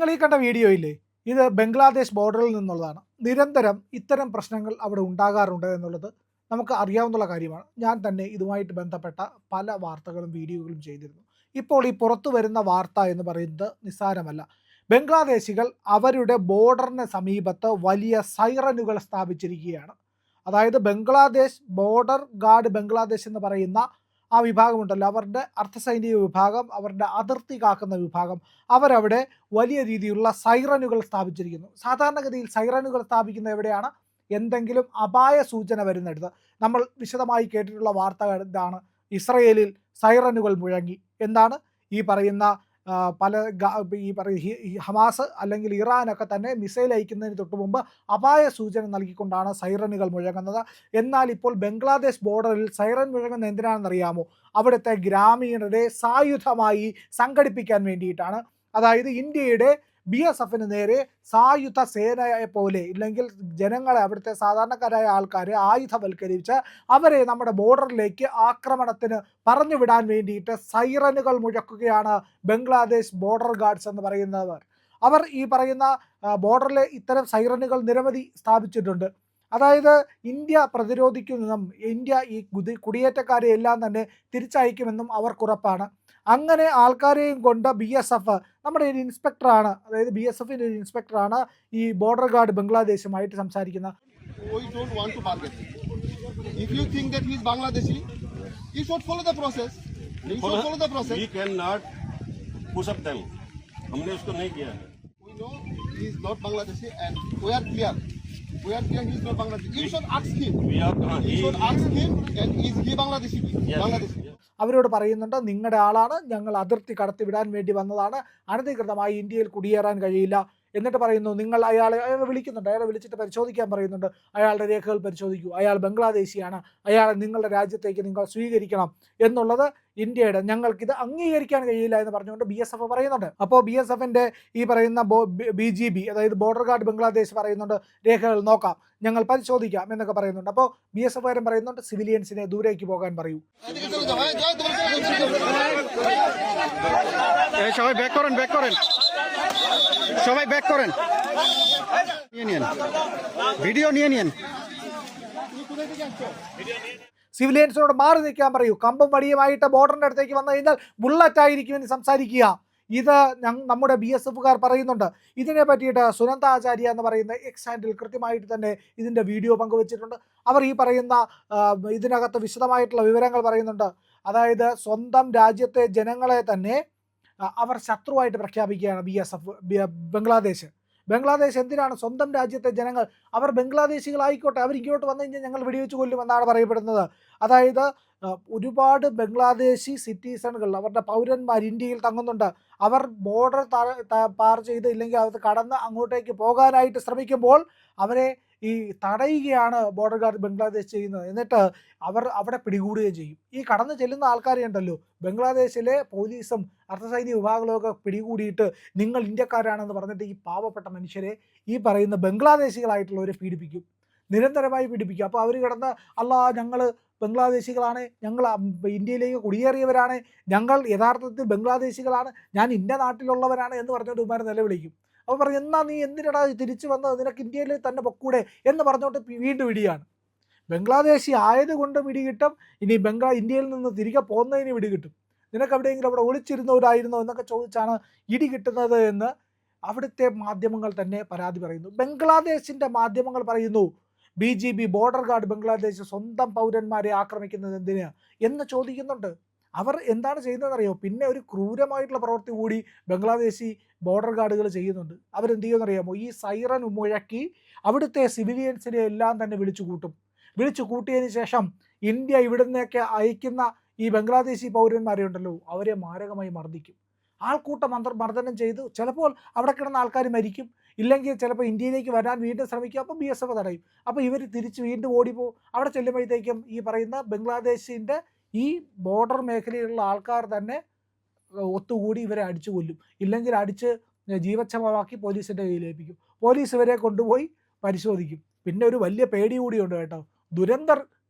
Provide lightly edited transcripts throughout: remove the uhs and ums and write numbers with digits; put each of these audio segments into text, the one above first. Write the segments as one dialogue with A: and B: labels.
A: നിങ്ങൾ ഈ കണ്ട വീഡിയോ ഇല്ലേ, ഇത് ബംഗ്ലാദേശ് ബോർഡറിൽ നിന്നുള്ളതാണ്. നിരന്തരം ഇത്തരം പ്രശ്നങ്ങൾ അവിടെ ഉണ്ടാകാറുണ്ട് എന്നുള്ളത് നമുക്ക് അറിയാവുന്ന കാര്യമാണ്. ഞാൻ തന്നെ ഇതുമായിട്ട് ബന്ധപ്പെട്ട പല വാർത്തകളും വീഡിയോകളും ചെയ്തിരുന്നു. ഇപ്പോൾ ഈ പുറത്തു വരുന്ന വാർത്ത എന്ന് പറയുന്നത് നിസ്സാരമല്ല. ബംഗ്ലാദേശികൾ അവരുടെ ബോർഡറിന് സമീപത്ത് വലിയ സൈറനുകൾ സ്ഥാപിച്ചിരിക്കുകയാണ്. അതായത് ബംഗ്ലാദേശ് ബോർഡർ ഗാർഡ് ബംഗ്ലാദേശ് എന്ന് പറയുന്ന ആ വിഭാഗമുണ്ടല്ലോ, അവരുടെ അർദ്ധസൈനിക വിഭാഗം, അവരുടെ അതിർത്തി കാക്കുന്ന വിഭാഗം, അവരവിടെ വലിയ രീതിയിലുള്ള സൈറനുകൾ സ്ഥാപിച്ചിരിക്കുന്നു. സാധാരണഗതിയിൽ സൈറനുകൾ സ്ഥാപിക്കുന്ന എവിടെയാണ്? എന്തെങ്കിലും അപായ സൂചന വരുന്നിടത്ത്. നമ്മൾ വിശദമായി കേട്ടിട്ടുള്ള വാർത്ത ഇതാണ്, ഇസ്രയേലിൽ സൈറനുകൾ മുഴങ്ങി. എന്താണ് ഈ പറയുന്ന ഹമാസ് അല്ലെങ്കിൽ ഇറാനൊക്കെ തന്നെ മിസൈൽ അയക്കുന്നതിന് തൊട്ട് മുമ്പ് അപായ സൂചന നൽകിക്കൊണ്ടാണ് സൈറനുകൾ മുഴങ്ങുന്നത്. എന്നാൽ ഇപ്പോൾ ബംഗ്ലാദേശ് ബോർഡറിൽ സൈറൻ മുഴങ്ങുന്നത് എന്തിനാണെന്നറിയാമോ? അവിടുത്തെ ഗ്രാമീണരെ സായുധമായി സംഘടിപ്പിക്കാൻ വേണ്ടിയിട്ടാണ്. അതായത് ഇന്ത്യയുടെ BSFന് നേരെ സായുധ സേനയെ പോലെ, ഇല്ലെങ്കിൽ ജനങ്ങളെ, അവിടുത്തെ സാധാരണക്കാരായ ആൾക്കാരെ ആയുധവൽക്കരിച്ച് അവരെ നമ്മുടെ ബോർഡറിലേക്ക് ആക്രമണത്തിന് പറഞ്ഞു വിടാൻ വേണ്ടിയിട്ട് സൈറനുകൾ മുഴക്കുകയാണ് ബംഗ്ലാദേശ് ബോർഡർ ഗാർഡ്സ് എന്ന് പറയുന്നവർ. അവർ ഈ പറയുന്ന ബോർഡറിൽ ഇത്തരം സൈറനുകൾ നിരവധി സ്ഥാപിച്ചിട്ടുണ്ട്. അതായത് ഇന്ത്യ പ്രതിരോധിക്കുമെന്നും ഇന്ത്യ ഈ കുടിയേറ്റക്കാരെ എല്ലാം തന്നെ തിരിച്ചയക്കുമെന്നും അവർക്കുറപ്പാണ്. അങ്ങനെ ആൾക്കാരെയും കൊണ്ട് BSF, നമ്മുടെ ഒരു ഇൻസ്പെക്ടറാണ്, അതായത് BSFിൻ്റെ ഒരു ഇൻസ്പെക്ടറാണ് ഈ ബോർഡർ ഗാർഡ് ബംഗ്ലാദേശുമായിട്ട് സംസാരിക്കുന്നത്.
B: We are clear he is not Bangladeshi. You should ask him. You should ask him, and is he Bangladeshi? Yes. Bangladeshi.
A: അവരോട് പറയുന്നുണ്ട്, നിങ്ങളുടെ ആളാണ്, ഞങ്ങൾ അതിർത്തി കടത്തി വിടാൻ വേണ്ടി വന്നതാണ്, അനധികൃതമായി ഇന്ത്യയിൽ കുടിയേറാൻ കഴിയില്ല. എന്നിട്ട് പറയുന്നു, നിങ്ങൾ അയാളെ വിളിക്കുന്നുണ്ട്, അയാളെ വിളിച്ചിട്ട് പരിശോധിക്കാൻ പറയുന്നുണ്ട്, അയാളുടെ രേഖകൾ പരിശോധിക്കൂ, അയാൾ ബംഗ്ലാദേശിയാണ്, അയാളെ നിങ്ങളുടെ രാജ്യത്തേക്ക് നിങ്ങൾ സ്വീകരിക്കണം എന്നുള്ളത് ഇന്ത്യയുടെ, ഞങ്ങൾക്കിത് അംഗീകരിക്കാൻ കഴിയില്ല എന്ന് പറഞ്ഞുകൊണ്ട് BSF പറയുന്നുണ്ട്. അപ്പോൾ BSFിൻ്റെ ഈ പറയുന്ന BGB, അതായത് ബോർഡർ ഗാർഡ് ബംഗ്ലാദേശ് പറയുന്നുണ്ട്, രേഖകൾ നോക്കാം, ഞങ്ങൾ പരിശോധിക്കാം എന്നൊക്കെ പറയുന്നുണ്ട്. അപ്പോൾ BSFകാരൻ പറയുന്നുണ്ട്, സിവിലിയൻസിനെ ദൂരേക്ക് പോകാൻ പറയൂ.
C: সবাই ব্যাক করেন, সবাই ব্যাক করেন, নিয়ে নিন, ভিডিও নিয়ে নিন.
A: സിവിലിയൻസിനോട് മാറി നിൽക്കാൻ പറയൂ. കമ്പും വടിയുമായിട്ട് ബോർഡറിൻ്റെ അടുത്തേക്ക് വന്നു കഴിഞ്ഞാൽ ബുള്ളറ്റ് ആയിരിക്കുമെന്ന് സംസാരിക്കുക. ഇത് നമ്മുടെ BSFകാർ പറയുന്നുണ്ട്. ഇതിനെ പറ്റിയിട്ട് സുനന്ദ ആചാര്യ എന്ന് പറയുന്ന എക്സ് ഹാൻഡിൽ കൃത്യമായിട്ട് തന്നെ ഇതിൻ്റെ വീഡിയോ പങ്കുവച്ചിട്ടുണ്ട്. അവർ ഈ പറയുന്ന ഇതിനകത്ത് വിശദമായിട്ടുള്ള വിവരങ്ങൾ പറയുന്നുണ്ട്. അതായത് സ്വന്തം രാജ്യത്തെ ജനങ്ങളെ തന്നെ അവർ ശത്രുവായിട്ട് പ്രഖ്യാപിക്കുകയാണ് ബംഗ്ലാദേശ് എന്തിനാണ്? സ്വന്തം രാജ്യത്തെ ജനങ്ങൾ, അവർ ബംഗ്ലാദേശികളായിക്കോട്ടെ, അവർ ഇങ്ങോട്ട് വന്നു കഴിഞ്ഞാൽ ഞങ്ങൾ വെടിവെച്ച് കൊല്ലുമെന്നാണ് പറയപ്പെടുന്നത്. അതായത് ഒരുപാട് ബംഗ്ലാദേശി സിറ്റിസണുകൾ, അവരുടെ പൗരന്മാർ ഇന്ത്യയിൽ തങ്ങുന്നുണ്ട്. അവർ ബോർഡർ പാർ ചെയ്ത്, ഇല്ലെങ്കിൽ അത് കടന്ന് അങ്ങോട്ടേക്ക് പോകാനായിട്ട് ശ്രമിക്കുമ്പോൾ അവരെ ഈ തടയുകയാണ് ബോർഡർ ഗാർഡ് ബംഗ്ലാദേശ് ചെയ്യുന്നത്. എന്നിട്ട് അവർ അവിടെ പിടികൂടുകയും ചെയ്യും. ഈ കടന്നു ചെല്ലുന്ന ആൾക്കാരെ ഉണ്ടല്ലോ, ബംഗ്ലാദേശിലെ പോലീസും അർദ്ധസൈനിക വിഭാഗങ്ങളൊക്കെ പിടികൂടിയിട്ട് നിങ്ങൾ ഇന്ത്യക്കാരാണെന്ന് പറഞ്ഞിട്ട് ഈ പാവപ്പെട്ട മനുഷ്യരെ, ഈ പറയുന്ന ബംഗ്ലാദേശികളായിട്ടുള്ളവരെ പീഡിപ്പിക്കും, നിരന്തരമായി പീഡിപ്പിക്കും. അപ്പോൾ അവർ കിടന്ന്, ഞങ്ങൾ ബംഗ്ലാദേശികളാണ്, ഞങ്ങൾ ഇന്ത്യയിലേക്ക് കുടിയേറിയവരാണ്, ഞങ്ങൾ യഥാർത്ഥത്തിൽ ബംഗ്ലാദേശികളാണ്, ഞാൻ ഇന്ന നാട്ടിലുള്ളവരാണ് എന്ന് പറഞ്ഞുകൊണ്ട് ഇവന്മാരെ നിലവിളിക്കും. അപ്പോൾ പറഞ്ഞു, എന്നാൽ നീ എന്തിനാടാ തിരിച്ചു വന്നത്, നിനക്ക് ഇന്ത്യയിൽ തന്നെ പൊക്കൂടെ എന്ന് പറഞ്ഞുകൊണ്ട് വീണ്ടും ഇടിയാണ്. ബംഗ്ലാദേശി ആയതുകൊണ്ട് പിടികിട്ടും, ഇനി ഇന്ത്യയിൽ നിന്ന് തിരികെ പോകുന്നതിന് പിടികിട്ടും. നിനക്ക് എവിടെയെങ്കിലും അവിടെ ഒളിച്ചിരുന്നവരായിരുന്നോ എന്നൊക്കെ ചോദിച്ചാണ് ഇടി കിട്ടുന്നത് എന്ന് അവിടുത്തെ മാധ്യമങ്ങൾ തന്നെ പരാതി പറയുന്നു. ബംഗ്ലാദേശിൻ്റെ മാധ്യമങ്ങൾ പറയുന്നു, BGB ബോർഡർ ഗാർഡ് ബംഗ്ലാദേശ് സ്വന്തം പൗരന്മാരെ ആക്രമിക്കുന്നത് എന്തിന് എന്ന് ചോദിക്കുന്നുണ്ട്. അവർ എന്താണ് ചെയ്യുന്നതെന്നറിയോ? പിന്നെ ഒരു ക്രൂരമായിട്ടുള്ള പ്രവൃത്തി കൂടി ബംഗ്ലാദേശി ബോർഡർ ഗാർഡുകൾ ചെയ്യുന്നുണ്ട്. അവരെന്ത് ചെയ്യുമെന്നറിയാമോ? ഈ സൈറൻ മുഴക്കി അവിടുത്തെ സിവിലിയൻസിനെ എല്ലാം തന്നെ വിളിച്ചു കൂട്ടിയതിന് ശേഷം ഇന്ത്യ ഇവിടുന്നൊക്കെ അയക്കുന്ന ഈ ബംഗ്ലാദേശി പൗരന്മാരെ ഉണ്ടല്ലോ, അവരെ മാരകമായി മർദ്ദിക്കും. ആൾക്കൂട്ട മർദ്ദനം ചെയ്ത് ചിലപ്പോൾ അവിടെ കിടന്ന ആൾക്കാർ മരിക്കും, ഇല്ലെങ്കിൽ ചിലപ്പോൾ ഇന്ത്യയിലേക്ക് വരാൻ വീണ്ടും ശ്രമിക്കും. അപ്പോൾ BSF തടയും. അപ്പോൾ ഇവർ തിരിച്ച് വീണ്ടും ഓടിപ്പോവും. അവിടെ ചെല്ലുമ്പോഴത്തേക്കും ഈ പറയുന്ന ബംഗ്ലാദേശിൻ്റെ ഈ ബോർഡർ മേഖലയിലുള്ള ആൾക്കാർ തന്നെ ഒത്തുകൂടി ഇവരെ അടിച്ചു കൊല്ലും, ഇല്ലെങ്കിൽ അടിച്ച് ജീവച്ഛവമാക്കി പോലീസിൻ്റെ കയ്യിലേൽപ്പിക്കും. പോലീസ് ഇവരെ കൊണ്ടുപോയി പരിശോധിക്കും. പിന്നെ ഒരു വലിയ പേടി കൂടിയുണ്ട് കേട്ടോ, ദുരന്തർ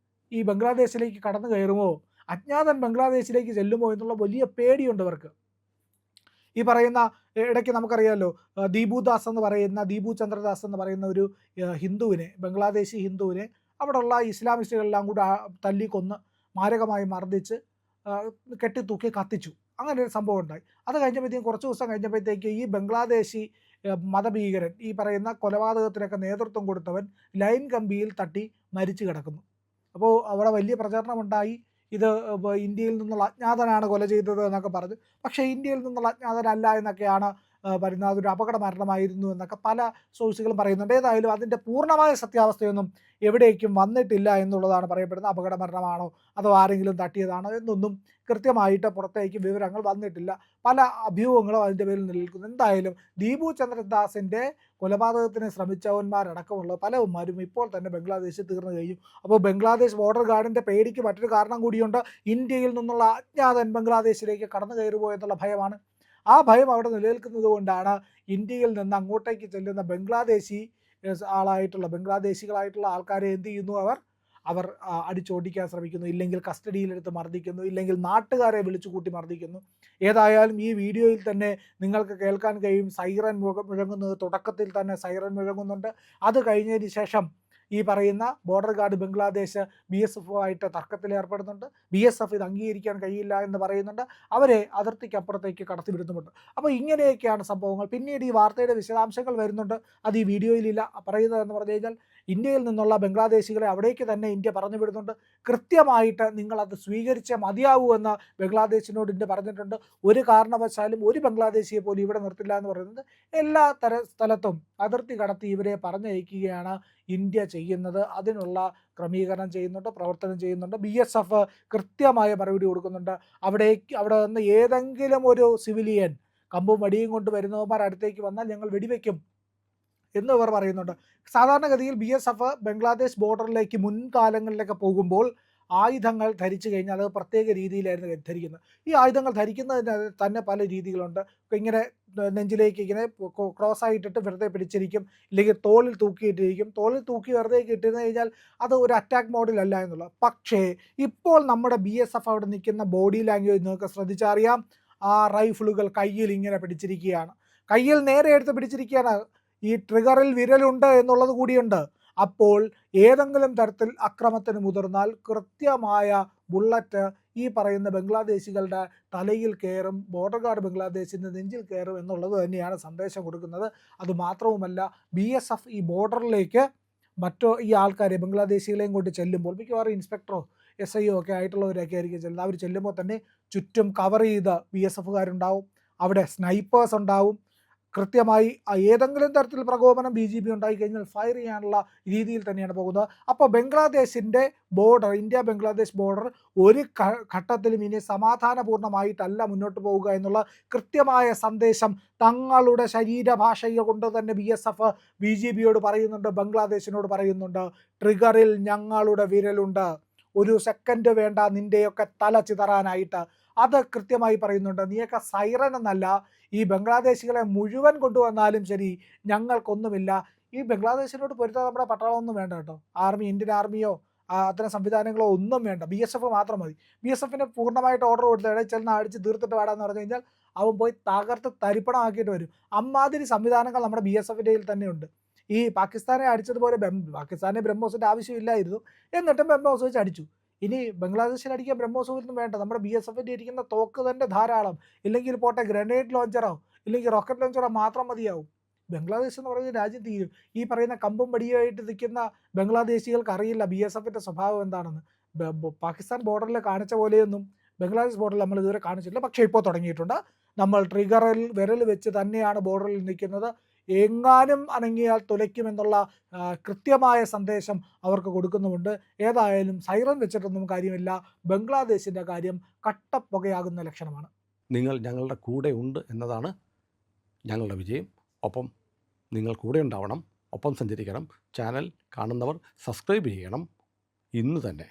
A: ഈ ബംഗ്ലാദേശിലേക്ക് കടന്നു കയറുമോ, അജ്ഞാതൻ ബംഗ്ലാദേശിലേക്ക് ചെല്ലുമോ എന്നുള്ള വലിയ പേടിയുണ്ട് അവർക്ക്. ഈ പറയുന്ന ഇടയ്ക്ക് നമുക്കറിയാമല്ലോ ദീപു ചന്ദ്രദാസ് എന്ന് പറയുന്ന ഒരു ഹിന്ദുവിനെ, ബംഗ്ലാദേശി ഹിന്ദുവിനെ അവിടെയുള്ള ഇസ്ലാമിസ്റ്റുകളെല്ലാം കൂടി തല്ലിക്കൊന്ന് മാരകമായി മർദ്ദിച്ച് കെട്ടിത്തൂക്കി കത്തിച്ചു. അങ്ങനെ ഒരു സംഭവം ഉണ്ടായി. അത് കഴിഞ്ഞപ്പോഴത്തേക്കും കുറച്ച് ദിവസം കഴിഞ്ഞപ്പോഴത്തേക്ക് ഈ ബംഗ്ലാദേശി മതഭീകരൻ, ഈ പറയുന്ന കൊലപാതകത്തിനൊക്കെ നേതൃത്വം കൊടുത്തവൻ ലൈൻ കമ്പിയിൽ തട്ടി മരിച്ചു കിടക്കുന്നു. അപ്പോൾ അവിടെ വലിയ പ്രചരണമുണ്ടായി. ഇത് ഇന്ത്യയിൽ നിന്നുള്ള അജ്ഞാതനാണ് കൊല ചെയ്തത് എന്നൊക്കെ പറഞ്ഞു. പക്ഷേ ഇന്ത്യയിൽ നിന്നുള്ള അജ്ഞാതനല്ല എന്നൊക്കെയാണ് പറയുന്നത്. അതൊരു അപകട മരണമായിരുന്നു എന്നൊക്കെ പല സോഴ്സുകളും പറയുന്നുണ്ട്. ഏതായാലും അതിൻ്റെ പൂർണ്ണമായ സത്യാവസ്ഥയൊന്നും എവിടേക്കും വന്നിട്ടില്ല എന്നുള്ളതാണ് പറയപ്പെടുന്നത്. അപകട മരണമാണോ അതോ ആരെങ്കിലും തട്ടിയതാണോ എന്നൊന്നും കൃത്യമായിട്ട് പുറത്തേക്ക് വിവരങ്ങൾ വന്നിട്ടില്ല. പല അഭ്യൂഹങ്ങളും അതിൻ്റെ പേരിൽ നിലനിൽക്കുന്നു. എന്തായാലും ദീപു ചന്ദ്രദാസിൻ്റെ കൊലപാതകത്തിന് ശ്രമിച്ചവന്മാരടക്കമുള്ള പലവന്മാരും ഇപ്പോൾ തന്നെ ബംഗ്ലാദേശിൽ തീർന്നു കഴിഞ്ഞു. അപ്പോൾ ബംഗ്ലാദേശ് ബോർഡർ ഗാർഡിൻ്റെ പേടിക്ക് മറ്റൊരു കാരണം കൂടിയുണ്ട്. ഇന്ത്യയിൽ നിന്നുള്ള അജ്ഞാതൻ ബംഗ്ലാദേശിലേക്ക് കടന്നു കയറുമോ എന്നുള്ള ഭയമാണ്. ആ ഭയം അവിടെ നിലനിൽക്കുന്നത് കൊണ്ടാണ് ഇന്ത്യയിൽ നിന്ന് അങ്ങോട്ടേക്ക് ചെല്ലുന്ന ബംഗ്ലാദേശികളായിട്ടുള്ള ആൾക്കാരെ എന്ത് ചെയ്യുന്നു, അവർ അടിച്ചോടിക്കാൻ ശ്രമിക്കുന്നു, ഇല്ലെങ്കിൽ കസ്റ്റഡിയിലെടുത്ത് മർദ്ദിക്കുന്നു, ഇല്ലെങ്കിൽ നാട്ടുകാരെ വിളിച്ചു കൂട്ടി മർദ്ദിക്കുന്നു. ഏതായാലും ഈ വീഡിയോയിൽ തന്നെ നിങ്ങൾക്ക് കേൾക്കാൻ കഴിയും സൈറൻ മുഴങ്ങുന്നത്. തുടക്കത്തിൽ തന്നെ സൈറൻ മുഴങ്ങുന്നുണ്ട്. അത് കഴിഞ്ഞതിന് ശേഷം ഈ പറയുന്ന ബോർഡർ ഗാർഡ് ബംഗ്ലാദേശ് BSF തർക്കത്തിൽ ഏർപ്പെടുന്നുണ്ട്. BSF ഇത് അംഗീകരിക്കാൻ കഴിയില്ല എന്ന് പറയുന്നുണ്ട്. അവരെ അതിർത്തിക്കപ്പുറത്തേക്ക് കടത്തിവിടുന്നുമുണ്ട്. അപ്പോൾ ഇങ്ങനെയൊക്കെയാണ് സംഭവങ്ങൾ. പിന്നീട് ഈ വാർത്തയുടെ വിശദാംശങ്ങൾ വരുന്നുണ്ട്. അത് ഈ വീഡിയോയിലില്ല. പറയുന്നതെന്ന് പറഞ്ഞു കഴിഞ്ഞാൽ ഇന്ത്യയിൽ നിന്നുള്ള ബംഗ്ലാദേശികളെ അവിടേക്ക് തന്നെ ഇന്ത്യ പറഞ്ഞു വിടുന്നുണ്ട്. കൃത്യമായിട്ട് നിങ്ങളത് സ്വീകരിച്ചേ മതിയാവൂ എന്ന് ബംഗ്ലാദേശിനോട് ഇന്ത്യ പറഞ്ഞിട്ടുണ്ട്. ഒരു കാരണവശാലും ഒരു ബംഗ്ലാദേശിയെ പോലും ഇവിടെ നിർത്തില്ല എന്ന് പറയുന്നത്. എല്ലാ സ്ഥലത്തും അതിർത്തി കടത്തി ഇവരെ പറഞ്ഞയക്കുകയാണ് ഇന്ത്യ ചെയ്യുന്നത്. അതിനുള്ള ക്രമീകരണം ചെയ്യുന്നുണ്ട്, പ്രവർത്തനം ചെയ്യുന്നുണ്ട്. BSF കൃത്യമായ മറുപടി കൊടുക്കുന്നുണ്ട്. അവിടെ നിന്ന് ഏതെങ്കിലും ഒരു സിവിലിയൻ കമ്പും വടിയും കൊണ്ട് വരുന്നവന്മാർ അടുത്തേക്ക് വന്നാൽ ഞങ്ങൾ വെടിവെക്കും എന്ന് ഇവർ പറയുന്നുണ്ട്. സാധാരണഗതിയിൽ BSF ബംഗ്ലാദേശ് ബോർഡറിലേക്ക് മുൻകാലങ്ങളിലൊക്കെ പോകുമ്പോൾ ആയുധങ്ങൾ ധരിച്ചു കഴിഞ്ഞാൽ അത് പ്രത്യേക രീതിയിലായിരുന്നു ധരിക്കുന്നത്. ഈ ആയുധങ്ങൾ ധരിക്കുന്നതിന് തന്നെ പല രീതികളുണ്ട്. ഇങ്ങനെ നെഞ്ചിലേക്ക് ഇങ്ങനെ ക്രോസ് ആയിട്ടിട്ട് വെറുതെ പിടിച്ചിരിക്കും, ഇല്ലെങ്കിൽ തോളിൽ തൂക്കിയിട്ടിരിക്കും. തോളിൽ തൂക്കി വെറുതെ ഇട്ടിരുന്നു കഴിഞ്ഞാൽ അത് ഒരു അറ്റാക്ക് മോഡിലല്ല എന്നുള്ളത്. പക്ഷേ ഇപ്പോൾ നമ്മുടെ BSF അവിടെ നിൽക്കുന്ന ബോഡി ലാംഗ്വേജ് നിങ്ങൾക്ക് ശ്രദ്ധിച്ചറിയാം. ആ റൈഫിളുകൾ കയ്യിൽ ഇങ്ങനെ പിടിച്ചിരിക്കുകയാണ്, കയ്യിൽ നേരെ എടുത്ത് പിടിച്ചിരിക്കുകയാണ്. ഈ ട്രിഗറിൽ വിരലുണ്ട് എന്നുള്ളത് കൂടിയുണ്ട്. അപ്പോൾ ഏതെങ്കിലും തരത്തിൽ അക്രമത്തിന് മുതിർന്നാൽ കൃത്യമായ ബുള്ളറ്റ് ഈ പറയുന്ന ബംഗ്ലാദേശികളുടെ തലയിൽ കയറും, ബോർഡർ ഗാർഡ് ബംഗ്ലാദേശിൻ്റെ നെഞ്ചിൽ കയറും എന്നുള്ളത് തന്നെയാണ് സന്ദേശം കൊടുക്കുന്നത്. അതുമാത്രവുമല്ല, BSF ഈ ബോർഡറിലേക്ക് ഈ ആൾക്കാരെ ബംഗ്ലാദേശികളെയും കൊണ്ട് ചെല്ലുമ്പോൾ മിക്കവാറും ഇൻസ്പെക്ടറോ SIO ഒക്കെ ആയിട്ടുള്ളവരൊക്കെ ആയിരിക്കും ചെല്ലുന്നത്. അവർ ചെല്ലുമ്പോൾ തന്നെ ചുറ്റും കവർ ചെയ്ത് BSFകാരുണ്ടാവും, അവിടെ സ്നൈപ്പേഴ്സ് ഉണ്ടാവും. കൃത്യമായി ഏതെങ്കിലും തരത്തിൽ പ്രകോപനം BGP ഉണ്ടായിക്കഴിഞ്ഞാൽ ഫയർ ചെയ്യാനുള്ള രീതിയിൽ തന്നെയാണ് പോകുന്നത്. അപ്പോൾ ബംഗ്ലാദേശിൻ്റെ ബോർഡർ, ഇന്ത്യ ബംഗ്ലാദേശ് ബോർഡർ ഒരു ഘട്ടത്തിലും ഇനി സമാധാനപൂർണ്ണമായിട്ടല്ല മുന്നോട്ട് പോവുക എന്നുള്ള കൃത്യമായ സന്ദേശം തങ്ങളുടെ ശരീരഭാഷ കൊണ്ട് തന്നെ BSF BGPയോട് പറയുന്നുണ്ട്, ബംഗ്ലാദേശിനോട് പറയുന്നുണ്ട്. ട്രിഗറിൽ ഞങ്ങളുടെ വിരലുണ്ട്, ഒരു സെക്കൻഡ് വേണ്ട നിൻ്റെയൊക്കെ തല ചിതറാനായിട്ട്. അത് കൃത്യമായി പറയുന്നുണ്ട്. നീയൊക്കെ സൈറൻ എന്നല്ല, ഈ ബംഗ്ലാദേശികളെ മുഴുവൻ കൊണ്ടുവന്നാലും ശരി ഞങ്ങൾക്കൊന്നുമില്ല. ഈ ബംഗ്ലാദേശിനോട് പൊരുത്താൻ നമ്മുടെ പട്ടാളമൊന്നും വേണ്ട കേട്ടോ. ഇന്ത്യൻ ആർമിയോ അത്തരം സംവിധാനങ്ങളോ ഒന്നും വേണ്ട. BSF മാത്രം മതി. BSFന് പൂർണ്ണമായിട്ട് ഓർഡർ കൊടുത്ത് ചെന്ന് അടിച്ച് തീർത്തിട്ട് വേടാന്ന് പറഞ്ഞു കഴിഞ്ഞാൽ അവൻ പോയി തകർത്ത് തരിപ്പണമാക്കിയിട്ട് വരും. അമ്മാതിരി സംവിധാനങ്ങൾ നമ്മുടെ BSFൻ്റെ തന്നെയുണ്ട്. ഈ പാകിസ്ഥാനെ അടിച്ചതുപോലെ പാകിസ്ഥാനെ ബ്രഹ്മോസിൻ്റെ ആവശ്യമില്ലായിരുന്നു, എന്നിട്ടും ബ്രഹ്മോസ് വെച്ച് അടിച്ചു. ഇനി ബംഗ്ലാദേശിൽ അടിക്കാൻ ബ്രഹ്മോസൊന്നും വേണ്ട, നമ്മുടെ BSFൻ്റെ ഇരിക്കുന്ന തോക്ക് തന്നെ ധാരാളം. ഇല്ലെങ്കിൽ പോട്ടെ ഗ്രനേഡ് ലോഞ്ചറോ ഇല്ലെങ്കിൽ റോക്കറ്റ് ലോഞ്ചറോ മാത്രം മതിയാവും. ബംഗ്ലാദേശ് എന്ന് പറയുന്ന രാജ്യം തീരും. ഈ പറയുന്ന കമ്പും വടിയുമായിട്ട് നിൽക്കുന്ന ബംഗ്ലാദേശികൾക്ക് അറിയില്ല BSFൻ്റെ സ്വഭാവം എന്താണെന്ന്. പാകിസ്ഥാൻ ബോർഡറിൽ കാണിച്ച പോലെയൊന്നും ബംഗ്ലാദേശ് ബോർഡറിൽ നമ്മൾ ഇതുവരെ കാണിച്ചിട്ടില്ല. പക്ഷേ ഇപ്പോൾ തുടങ്ങിയിട്ടുണ്ട്. നമ്മൾ ട്രിഗറിൽ വിരൽ വെച്ച് തന്നെയാണ് ബോർഡറിൽ നിൽക്കുന്നത്. എങ്ങാനും അനങ്ങിയാൽ തുലയ്ക്കുമെന്നുള്ള കൃത്യമായ സന്ദേശം അവർക്ക് കൊടുക്കുന്നുമുണ്ട്. ഏതായാലും സൈറൻ വെച്ചിട്ടൊന്നും കാര്യമില്ല. ബംഗ്ലാദേശിൻ്റെ കാര്യം കട്ടപ്പുകയാകുന്ന ലക്ഷണമാണ്.
D: നിങ്ങൾ ഞങ്ങളുടെ കൂടെ ഉണ്ട് എന്നതാണ് ഞങ്ങളുടെ വിജയം. ഒപ്പം നിങ്ങൾ കൂടെ ഉണ്ടാവണം, ഒപ്പം സഞ്ചരിക്കണം. ചാനൽ കാണുന്നവർ സബ്സ്ക്രൈബ് ചെയ്യണം ഇന്ന് തന്നെ.